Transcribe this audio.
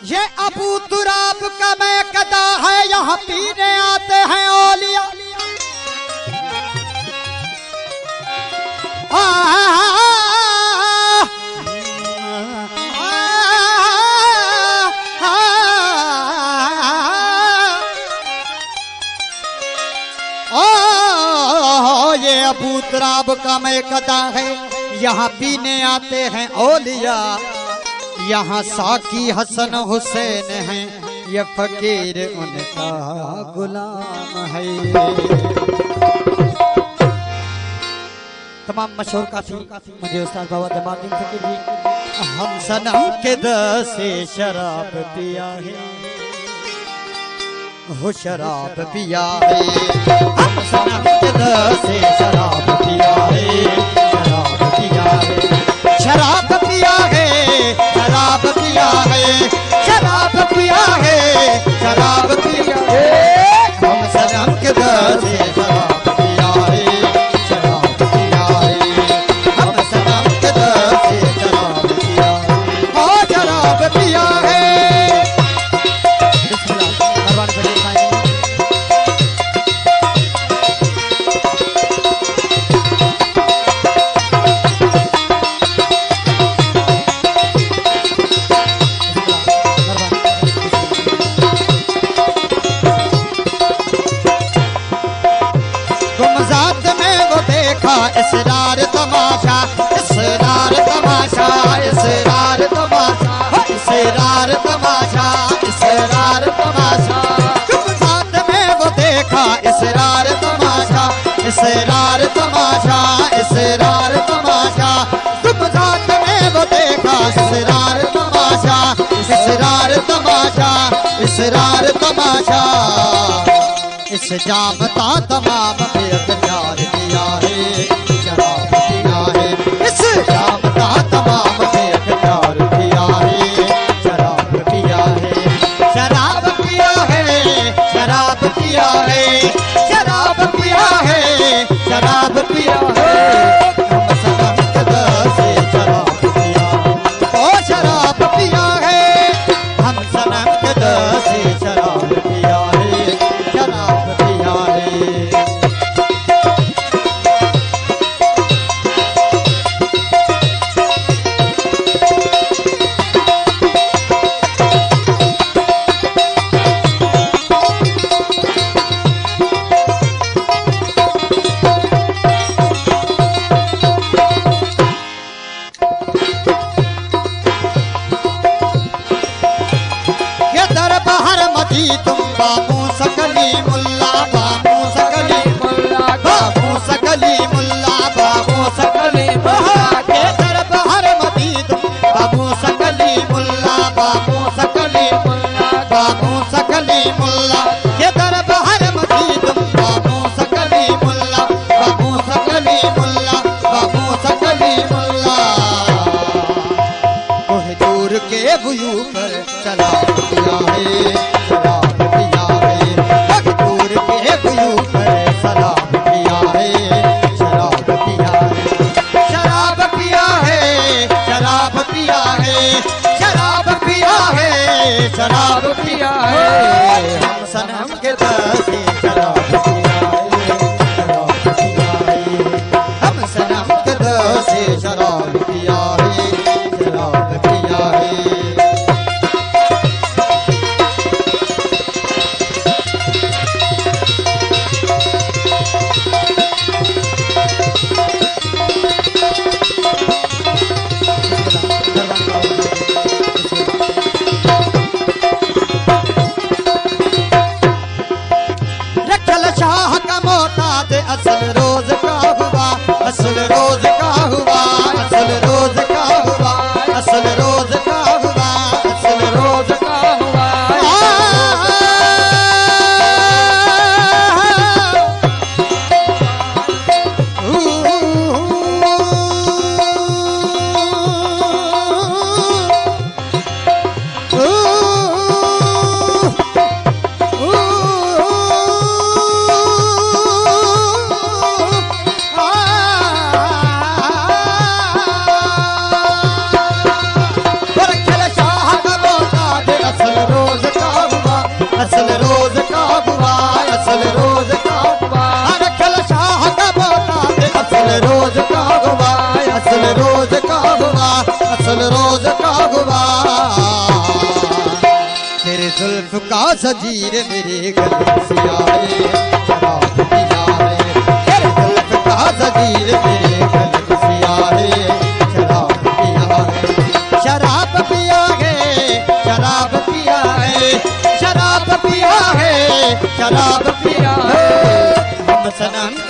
ये अबू तुराब का मैं कदा है, यहाँ पीने आते हैं औलिया। ये अबू तुराब का मैं कदा है, यहाँ पीने आते हैं औलिया। यहाँ साकी हसन हुसैन हैं, ये फकीर उनका गुलाम है। तमाम मशहूर काफी मुझे उस्ताद बाबा दिमागी फकीर जी। हम सनम के दर से शराब पिया है, हो शराब पिया है। हम सनम के दर से शराब पिया है, शराब पिया है, शराब पिया है, शराब पिया है, शराब पिया है, शराब पिया है। हम सनम के दर से शराब पिया है, शराब पिया है। हम सनम के दर से शराब पिया है, ओ शराब पिया है। इसरार तमाशा, इसरार तमाशा, इसरार तमाशा, इसरार तमाशा, इसरार तमाशा। तुम साथ में वो देखा इसरार तमाशा, इसरार तमाशा, इसरार तमाशा। तुम साथ में वो देखा इसरार तमाशा, इसरार तमाशा, इसरार तमाशा। इस जामता तमाम बेअख्तियार किया है, शराब पिया है। इस जामता तमाम बेअख्तियार किया है, शराब पिया है, शराब पिया है, शराब पिया है, शराब पिया है, शराब पिया है। हम सनम के दर से शराब पिया है, ओ शराब पिया है। हम सनम के दर से शराब पिया है, शराब पिया है। तुम बाबू सकली मुल्ला, बाबू सकली मुल्ला, बाबू सकली मुल्ला, बाबू सकली मुल्ला के तरफ हर मदी। तुम बाबू सकली मुल्ला, बाबू सकली मुल्ला, बाबू सकली मुल्ला के तरफ हर मदी। तुम बाबू सकली मुल्ला, बाबू सकली मुल्ला, बाबू सकली मुल्ला। कोह दूर के बुयू पर चला पिया है, शराब पिया है। दूर के बुयू पर शराब पिया है, शराब पिया है, शराब पिया है, शराब पिया है, शराब पिया है, शराब पिया है। हम सनम के दर से शराब पिया है, शराब पिया है। हम सनम के दर से शराब पिया है, शराब पिया है। असल रोज का गुबार, तेरे जुल्फ का जंजीर मेरे गले से आए, शराब पिया है, तेरे जुल्फ का जंजीर मेरे गले से आए, शराब पिया है, शराब पिया है, शराब पिया है, शराब पिया है, शराब पिया है, हम सनम